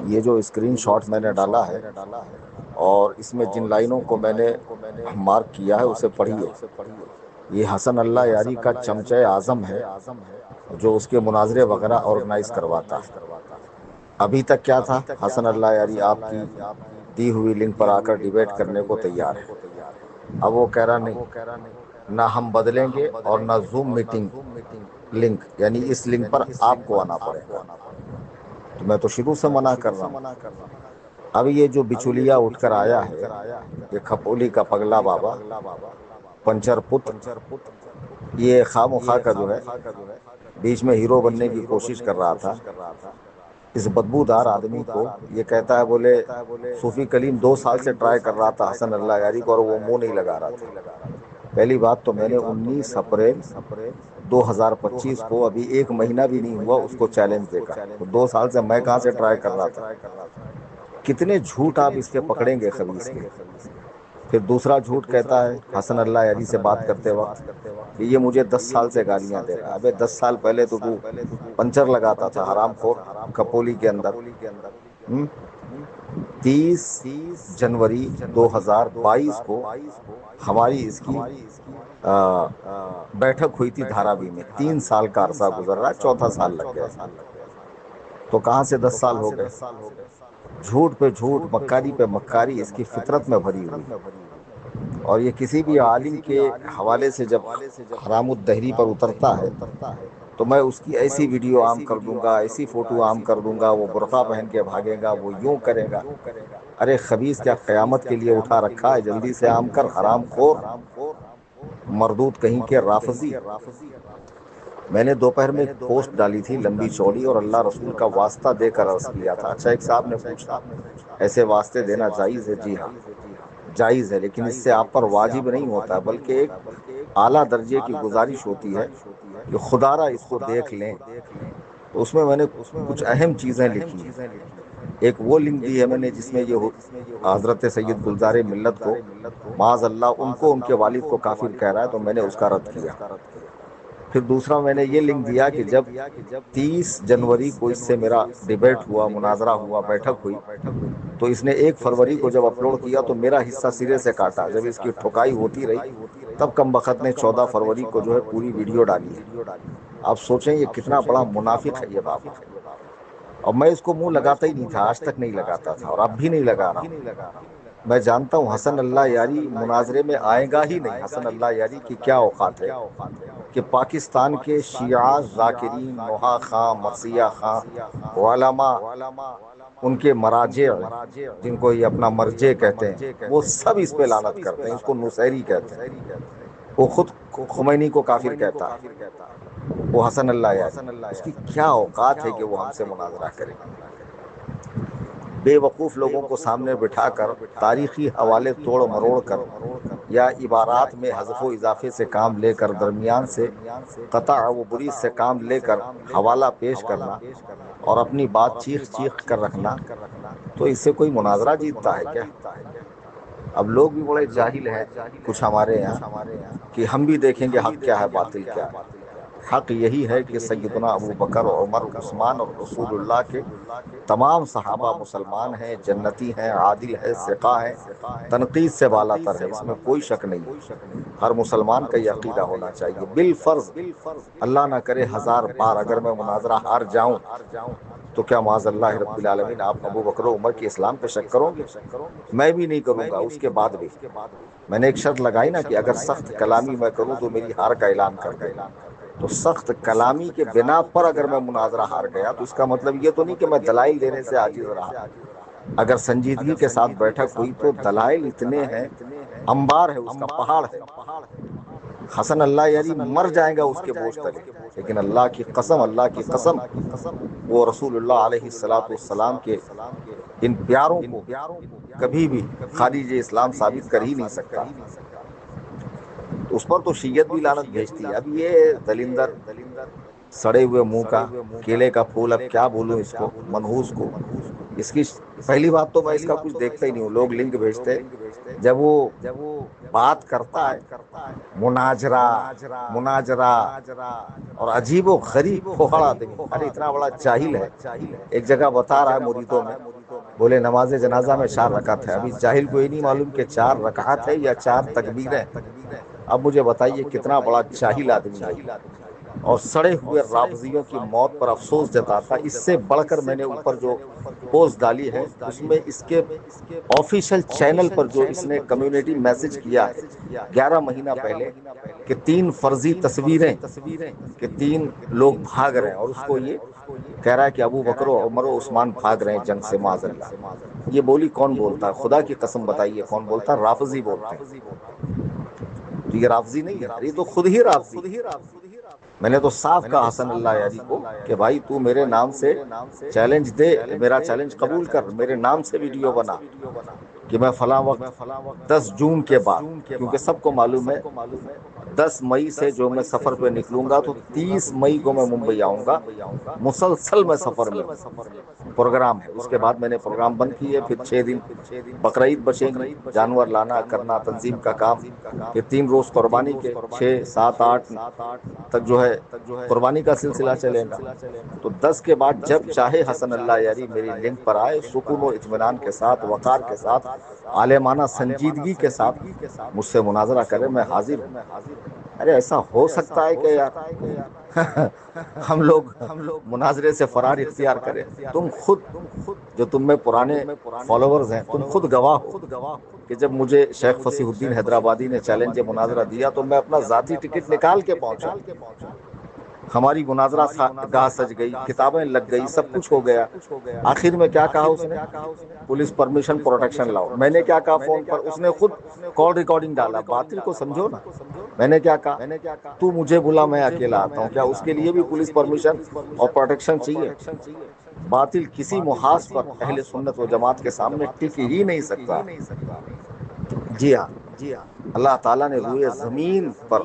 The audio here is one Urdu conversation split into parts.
یہ جو اسکرین شاٹ میں نے ڈالا ہے اور اس میں جن لائنوں کو میں نے مارک کیا ہے اسے پڑھیے۔ یہ حسن اللہ یاری کا چمچہ اعظم ہے جو اس کے مناظرے وغیرہ آرگنائز کرواتا ہے۔ ابھی تک کیا تھا، حسن اللہ یاری آپ کی دی ہوئی لنک پر آ کر ڈیبیٹ کرنے کو تیار ہے۔ اب وہ کہہ رہا نہیں، نہ ہم بدلیں گے اور نہ زوم میٹنگ لنک، یعنی اس لنک پر آپ کو آنا پڑے گا۔ تو میں تو شروع سے منع کر رہا ہوں۔ اب یہ جو بچولیا اٹھ کر آیا ہے، یہ کھپولی کا پگلا بابا پنچر پت، یہ خواہ مخواہ کا جو ہے بیچ میں ہیرو بننے کی کوشش کر رہا تھا۔ اس بدبودار آدمی کو یہ کہتا ہے، بولے صوفی کلیم 2 سال سے ٹرائی کر رہا تھا حسن اللہ یاری کو اور وہ منہ نہیں لگا رہا تھا۔ پہلی بات تو میں نے 19 اپریل 2025 کو، ابھی 1 مہینہ بھی نہیں ہوا، اس کو چیلنج دے کر، تو 2 سال سے میں کہاں سے ٹرائی کر رہا تھا۔ کتنے جھوٹ آپ اس کے پکڑیں گے خبیث کے۔ پھر دوسرا جھوٹ کہتا ہے حسن اللہ یاری سے بات کرتے وقت کہ یہ مجھے 10 سال سے گالیاں دے رہا ہے۔ ابے 10 سال پہلے تو پنچر لگاتا تھا حرام خور کپولی کے اندر۔ 30 جنوری 2022 کو ہماری اس کی بیٹھک ہوئی تھی دھارابی میں۔ 3 سال کا عرصہ گزر رہا ہے، چوتھا سال لگ گیا، تو کہاں سے 10 سال ہو گئے۔ جھوٹ پہ جھوٹ، مکاری پہ مکاری اس کی فطرت میں بھری ہوئی۔ اور یہ کسی بھی عالم کے حوالے سے جب حرام الدہری پر اترتا ہے تو میں اس کی ایسی ویڈیو عام کر دوں گا، ایسی فوٹو عام کر دوں گا، وہ برقع پہن کے بھاگے گا، وہ یوں کرے گا۔ ارے خبیث، کیا قیامت کے لیے اٹھا رکھا ہے؟ جلدی سے عام کر، حرام خور مردود کہیں کے رافضی۔ میں نے دوپہر میں ایک پوسٹ ڈالی تھی لمبی چوڑی اور اللہ رسول کا واسطہ دے کر عرض کیا تھا۔ اچھا، ایک صاحب نے پوچھا ایسے واسطے دینا جائز ہے؟ جی ہاں جائز ہے، لیکن اس سے آپ پر واجب نہیں ہوتا، بلکہ ایک اعلیٰ درجے کی گزارش ہوتی ہے کہ خدا را اس کو دیکھ لیں۔ تو اس میں نے کچھ اہم چیزیں لکھی ہیں۔ ایک وہ لنک دی ہے میں نے جس میں یہ حضرت سید گلزار ملت کو، معاذ اللہ، ان کو ان کے والد کو کافر کہہ رہا ہے، تو میں نے اس کا رد کیا۔ پھر دوسرا میں نے یہ لنک دیا کہ جب 30 جنوری کو اس سے میرا ڈیبیٹ ہوا، مناظرہ ہوا، بیٹھک ہوئی، تو اس نے 1 فروری کو جب اپلوڈ کیا تو میرا حصہ سرے سے کاٹا۔ جب اس کی ٹھکائی ہوتی رہی تب کم بخت نے 14 فروری کو جو ہے پوری ویڈیو ڈالی ہے۔ آپ سوچیں یہ کتنا بڑا منافق ہے یہ بابا۔ اور میں اس کو منہ لگاتا ہی نہیں تھا، آج تک نہیں لگاتا تھا اور اب بھی نہیں لگا رہا ہوں۔ میں جانتا ہوں حسن اللہ یاری مناظرے میں آئے گا ہی نہیں۔ حسن اللہ یاری کی کیا اوقات ہے کہ پاکستان کے شیعہ ذاکرین، نوحہ خاں، مرثیہ خاں، علماء، ان کے مراجع جن کو یہ اپنا مرجع کہتے ہیں، وہ سب اس پہ لعنت کرتے ہیں، اس کو نصیری کہتے ہیں۔ وہ خود خمینی کو کافر کہتا ہے، وہ حسن اللہ یاری۔ اس کی کیا اوقات ہے کہ وہ ہم سے مناظرہ کرے؟ بے وقوف لوگوں کو سامنے بٹھا کر تاریخی حوالے توڑ مروڑ کر یا عبارات میں حذف و اضافے سے کام لے کر، درمیان سے قطع و بریز سے کام لے کر حوالہ پیش کرنا اور اپنی بات چیخ چیخ کر رکھنا، تو اس سے کوئی مناظرہ جیتتا ہے کیا؟ اب لوگ بھی بڑے جاہل ہیں کچھ ہمارے یہاں کہ ہم بھی دیکھیں گے حق کیا ہے باطل کیا ہے۔ حق یہی ہے کہ سیدنا ابو بکر، عمر، عثمان اور رسول اللہ کے تمام صحابہ مسلمان ہیں، جنتی ہیں، عادل ہیں، ثقہ ہیں، تنقید سے بالا تر ہے، اس میں کوئی شک نہیں ہے۔ ہر مسلمان کا یہ عقیدہ ہونا چاہیے بالفرض اللہ نہ کرے 1000 بار اگر میں مناظرہ ہار جاؤں تو کیا معاذ اللہ رب العالمین آپ ابو بکر و عمر کے اسلام پہ شک کرو گے؟ میں بھی نہیں کروں گا، اس کے بعد بھی میں نے ایک شرط لگائی نا کہ اگر سخت کلامی میں کروں تو میری ہار کا اعلان کر دے۔ تو سخت کلامی کے بنا پر اگر میں مناظرہ ہار گیا تو اس کا مطلب یہ تو نہیں کہ میں دلائل دینے سے عاجز رہا۔ اگر سنجیدگی کے ساتھ بیٹھک ہوئی تو دلائل اتنے ہیں، انبار ہے، اس کا پہاڑ ہے۔ حسن اللہ یاری مر جائے گا اس کے بوجھ تلے، لیکن اللہ کی قسم، اللہ کی قسم، وہ رسول اللہ علیہ السلام کے ان پیاروں کو کبھی بھی خارج اسلام ثابت کر ہی نہیں سکتا۔ تو اس پر تو شیعت بھی لعنت بھیجتی ہے۔ اب یہ دلندر سڑے ہوئے منہ کا، کیلے کا پھول، اب کیا بولوں اس کو، منحوس کو، اس کی پہلی بات تو میں اس کا کچھ دیکھتا ہی نہیں ہوں، لوگ لنک بھیجتے، جب وہ بات کرتا ہے مناظرہ مناظرہ اور عجیب و غریب پھوڑا آدمی، ارے اتنا بڑا جاہل ہے. ایک جگہ بتا رہا ہے مریدوں میں، بولے نماز جنازہ میں 4 رکعت ہے. ابھی جاہل کو یہ نہیں معلوم کہ 4 رکعت ہے یا 4 تکبیریں. اب مجھے بتائیے کتنا بڑا جاہل آدمی ہے. اور سڑے ہوئے رافضیوں کی موت پر افسوس جتاتا. اس سے بڑھ کر میں نے اوپر جو پوسٹ ڈالی ہے اس میں اس کے آفیشیل چینل پر جو اس نے کمیونٹی میسج کیا ہے 11 مہینہ پہلے کہ 3 فرضی تصویریں کہ 3 لوگ بھاگ رہے ہیں، اور اس کو یہ کہہ رہا ہے کہ ابو بکر و عمر و عثمان بھاگ رہے ہیں جنگ سے معاذ اللہ. یہ بولی کون بولتا ہے؟ خدا کی قسم بتائیے کون بولتا ہے؟ رافضی بولتے ہیں. تو یہ رافضی نہیں ہے، یہ تو خود ہی رافضی. میں نے تو صاف کہا حسن اللہ یاری کو کہ بھائی تو میرے نام سے چیلنج دے، میرا چیلنج قبول کر، میرے نام سے ویڈیو بنا کہ میں فلاں وقت 10 جون کے بعد، کیونکہ سب کو معلوم ہے 10 مئی سے جو میں سفر پہ نکلوں گا تو 30 مئی کو میں ممبئی آؤں گا. مسلسل میں سفر میں پروگرام ہے. اس کے بعد میں نے پروگرام بند کیے. پھر 6 دن بقرعید بچیں گی، جانور لانا کرنا تنظیم کا کام. پھر 3 روز قربانی کے، 6 7 8 تک جو ہے قربانی کا سلسلہ چلے گا. تو 10 کے بعد جب چاہے حسن اللہ یاری میری لنک پر آئے، سکون و اطمینان کے ساتھ، وقار کے ساتھ، عالمانہ سنجیدگی کے ساتھ مجھ سے مناظرہ کرے، میں حاضر ہوں. ارے ایسا ہو سکتا ہے کہ یار ہم لوگ مناظرے سے فرار اختیار کریں؟ تم خود جو تم میں پرانے فالوورز ہیں، تم خود گواہ ہو کہ جب مجھے شیخ فصیح الدین حیدرآبادی نے چیلنج مناظرہ دیا تو میں اپنا ذاتی ٹکٹ نکال کے پہنچا. ہماری مناظرہ گاہ سج گئی، کتابیں لگ گئی، سب کچھ ہو گیا. آخر میں کیا کہا اس نے؟ پولیس پرمیشن پروٹیکشن لاؤ. میں نے کیا کہا فون پر؟ اس نے خود کال ریکارڈنگ ڈالا. باطل کو سمجھو نا. میں نے کیا کہا؟ تو مجھے بلا، میں اکیلا آتا ہوں. کیا اس کے لیے بھی پولیس پرمیشن اور پروٹیکشن چاہیے؟ باطل کسی محاذ پر اہل سنت و جماعت کے سامنے ٹک ہی نہیں سکتا. جی ہاں، اللہ تعالیٰ نے روئے زمین پر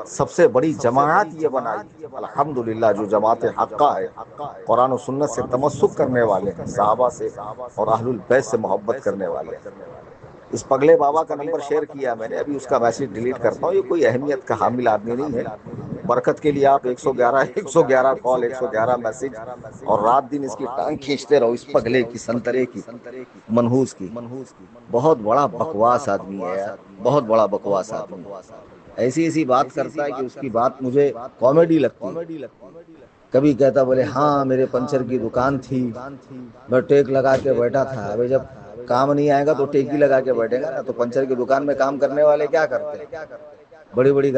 سب سے بڑی جماعت یہ بنائی الحمدللہ، جو جماعت حقہ ہے، قرآن و سنت سے تمسک کرنے والے ہیں، صحابہ سے اور اہل البیت سے محبت کرنے والے ہیں. اس پگلے بابا کا نمبر شیئر کیا میں نے، ابھی اس کا میسج ڈیلیٹ کرتا ہوں. یہ کوئی اہمیت کا حامل آدمی نہیں ہے. برکت کے لیے آپ 111 کال، 111 میسج اور رات دن اس کی ٹانگ کھینچتے رہو، اس پگلے کی، سنترے کی، منحوس کی. بہت بڑا بکواس آدمی ہے یار، بہت بڑا بکواس آدمی. ایسی ایسی بات کرتا ہے کہ اس کی بات مجھے کامیڈی لگتی ہے. کبھی کہتا بولے ہاں میرے پنچر کی دکان تھی، میں ٹیک لگا کے بیٹھا تھا. ابھی جب کام نہیں آئے گا تو ٹیک ہی لگا کے بیٹھے گا نا. تو پنچر کی دکان میں کام کرنے والے کیا کرتے ہیں؟ بڑی بڑی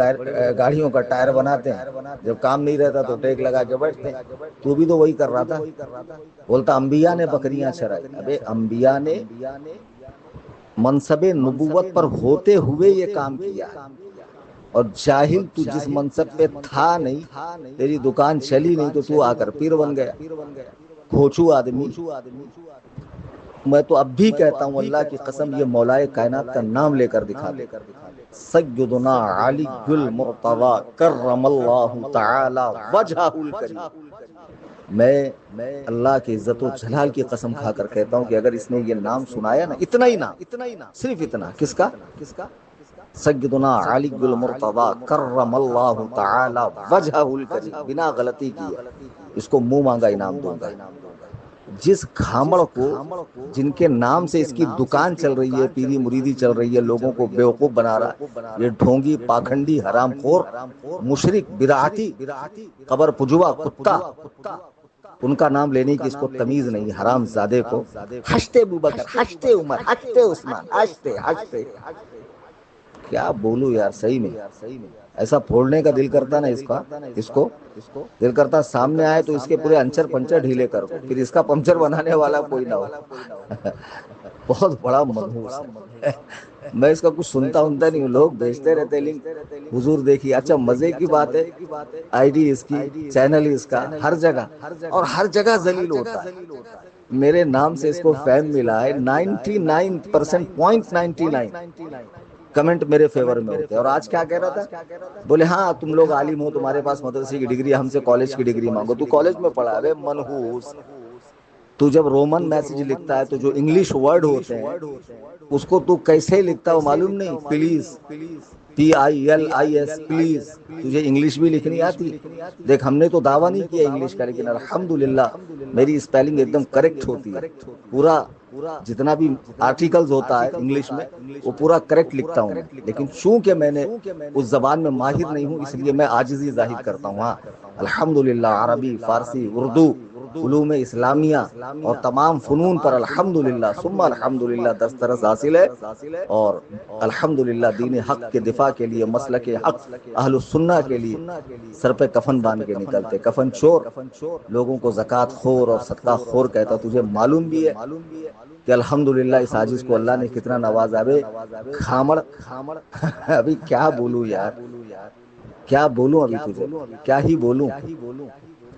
گاڑیوں کا ٹائر بناتے ہیں. جب کام نہیں رہتا تو ٹیک لگا کے بیٹھتے ہیں. تو بھی تو وہی کر رہا تھا. بولتا انبیاء نے بکریاں چرائی. ابے انبیاء نے منصب نبوت پر ہوتے ہوئے یہ کام کیا ہے. اور جاہل تو جس منصب پہ تھا نہیں، تیری دکان چلی نہیں، تو تو آ کر پیر بن گیا. کھوچو آدمی. میں تو اب بھی کہتا ہوں اللہ کی قسم، یہ مولائے کائنات کا نام لے کر دکھا دے. سیدنا علی المرتضی کرم اللہ تعالی وجہہ الکریم. میں اللہ کی عزت و جلال کی قسم کھا کر کہتا ہوں کہ اگر اس نے یہ نام سنایا نا، اتنا ہی نام، صرف اتنا، کس کا؟ سیدنا علی المرتضی کرم اللہ تعالی وجہہ الکریم، بنا غلطی کیے اس کو منہ مانگا انعام دوں گا. جس گھامڑ کو، جن کے نام سے اس کی دکان چل رہی ہے، پیری مریدی چل رہی ہے، لوگوں کو بیوقوف بنا رہا ہے، یہ ڈھونگی، پاکھنڈی، حرام خور، مشرک، بدعاتی، قبر پجوا کتا، ان کا نام لینے کی اس کو تمیز نہیں. حرام زادے کو ہشتے ابوبکر، ہشتے عمر، ہشتے عثمان، ہشتے ہشتے. کیا بولو یار، صحیح میں ایسا پھوڑنے کا دل کرتا نا اس کو دل کرتا سامنے آئے تو اس کے پورے انچر پنچر ڈھیلے کر دو، پھر اس کا پنچر بنانے والا کوئی نہ ہو. بہت بڑا منحوس ہے. میں اس کا کچھ سنتا نہیں ہوں، لوگ بھیجتے رہتے لنک. حضور دیکھیے، اچھا مزے کی بات ہے، آئی ڈی اس کی، چینل اس کا، ہر جگہ، اور ہر جگہ ذلیل ہوتا ہے. میرے نام سے اس کو فیم ملا ہے 99% کمنٹ میرے فیور میں ہوتے ہیں. اور آج کیا کہہ رہا تھا؟ بولے ہاں تم لوگ عالم ہو، تمہارے پاس مدرسے کی ڈگری، ہم سے کالج کی ڈگری مانگو. تو کالج میں پڑھا ہے منحوس. تو جب رومن میسج لکھتا ہے تو جو انگلش ورڈ ہوتے ہیں اس کو تو کیسے لکھتا ہے وہ معلوم نہیں. Please PILIS please. تجھے انگلش بھی لکھنی آتی؟ دیکھ ہم نے تو دعویٰ نہیں کیا انگلش کا، لیکن الحمدللہ میری اسپیلنگ ایک دم کریکٹ ہوتی ہے. پورا جتنا بھی آرٹیکلز ہوتا ہے انگلش میں وہ پورا کریکٹ لکھتا ہوں میں. لیکن چونکہ میں نے اس زبان میں ماہر نہیں ہوں اس لیے میں عاجزی ظاہر کرتا ہوں. ہاں الحمدللہ عربی، فارسی، اردو، علوم اسلامیہ اور تمام فنون پر الحمدللہ ثم الحمدللہ دسترس حاصل ہے. اور الحمدللہ دین حق کے دفاع کے لیے، مسلک حق اہل السنہ کے لیے سر پہ کفن باندھ کے نکلتے. کفن چور لوگوں کو زکوٰۃ خور اور صدقہ خور کہتا. تجھے معلوم بھی ہے کہ الحمدللہ اس عاجز کو اللہ نے کتنا نوازا. بے کھامڑ ابھی کیا بولوں یار، کیا بولوں ابھی تجھے، کیا ہی بولوں.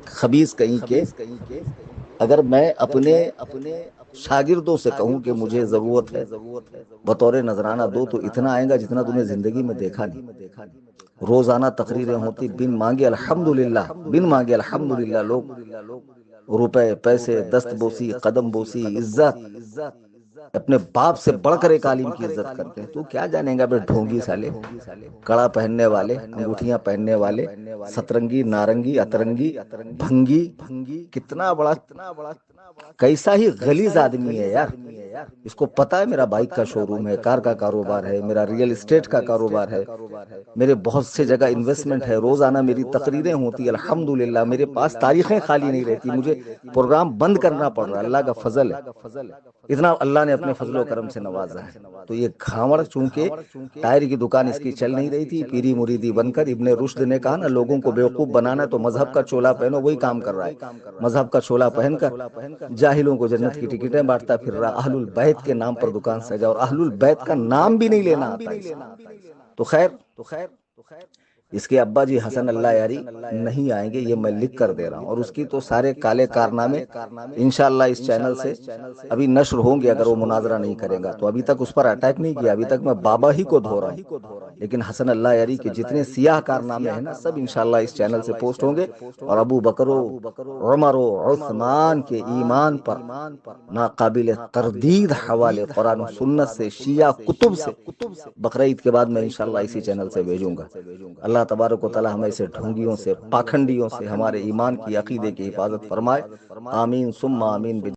خبیث کہیں کے. اگر میں اپنے شاگردوں سے کہوں کہ مجھے ضرورت ہے بطور نذرانہ دو تو اتنا آئے گا جتنا تم نے زندگی میں دیکھا نہیں. روزانہ تقریریں ہوتی بن مانگے الحمدللہ، بن مانگے الحمدللہ. لوگ روپے، پیسے، دست بوسی، قدم بوسی، عزت اپنے باپ سے بڑھ کر ایک عالم کی عزت کرتے ہیں. تو کیا جانیں گا بے ڈھونگی سالے، کڑا پہننے والے، انگوٹھیاں پہننے والے، سترنگی، نارنگی، اترنگی، بھنگی. کتنا بڑا کیسا ہی غلیظ آدمی ہے یار. اس کو پتا ہے میرا بائک کا شو روم ہے، کار کا کاروبار ہے، میرا ریئل اسٹیٹ کا کاروبار ہے، میرے بہت سے جگہ انویسٹمنٹ ہے، روزانہ میری تقریریں ہوتی. الحمدللہ میرے پاس تاریخیں خالی نہیں رہتی. مجھے پروگرام بند کرنا پڑ رہا ہے، اللہ کا فضل ہے. اتنا اللہ نے اپنے فضل و کرم سے نوازا ہے. تو یہ گھاوڑ چونکہ ٹائر کی دکان اس کی چل نہیں رہی تھی، پیری مریدی بن کر ابن رشد نے کہا نا لوگوں کو بیوقوف بنانا تو مذہب کا چولا پہنو. وہی کام کر رہا ہے. مذہب کا چولا پہن کر جاہلوں کو جنت کی ٹکٹیں بانٹتا پھر رہا. اہل البیت کے نام پر دکان سجا، اور اہل البیت کا نام بھی نہیں لینا آتا اسے. تو خیر اس کے ابا جی حسن اللہ یاری نہیں آئیں گے، یہ میں لکھ کر دے رہا ہوں. اور اس کی تو سارے کالے کارنامے انشاءاللہ اس چینل سے ابھی نشر ہوں گے اگر وہ مناظرہ نہیں کرے گا. تو ابھی تک اس پر اٹیک نہیں کیا، ابھی تک میں بابا ہی کو دھو رہا ہوں. لیکن حسن اللہ یاری کے جتنے سیاہ کارنامے ہیں نا سب انشاءاللہ اس چینل سے پوسٹ ہوں گے. اور ابو بکر و عمر و عثمان کے ایمان پر ناقابل تردید حوالے قرآن و سنت سے، شیعہ کتب سے بقرعید کے بعد میں انشاءاللہ اسی چینل سے بھیجوں گا. اللہ تبارک و تعالی ہمیں سے ڈھونگیوں سے، پاکھنڈیوں سے ہمارے ایمان کی عقیدے کی حفاظت فرمائے. آمین ثم آمین.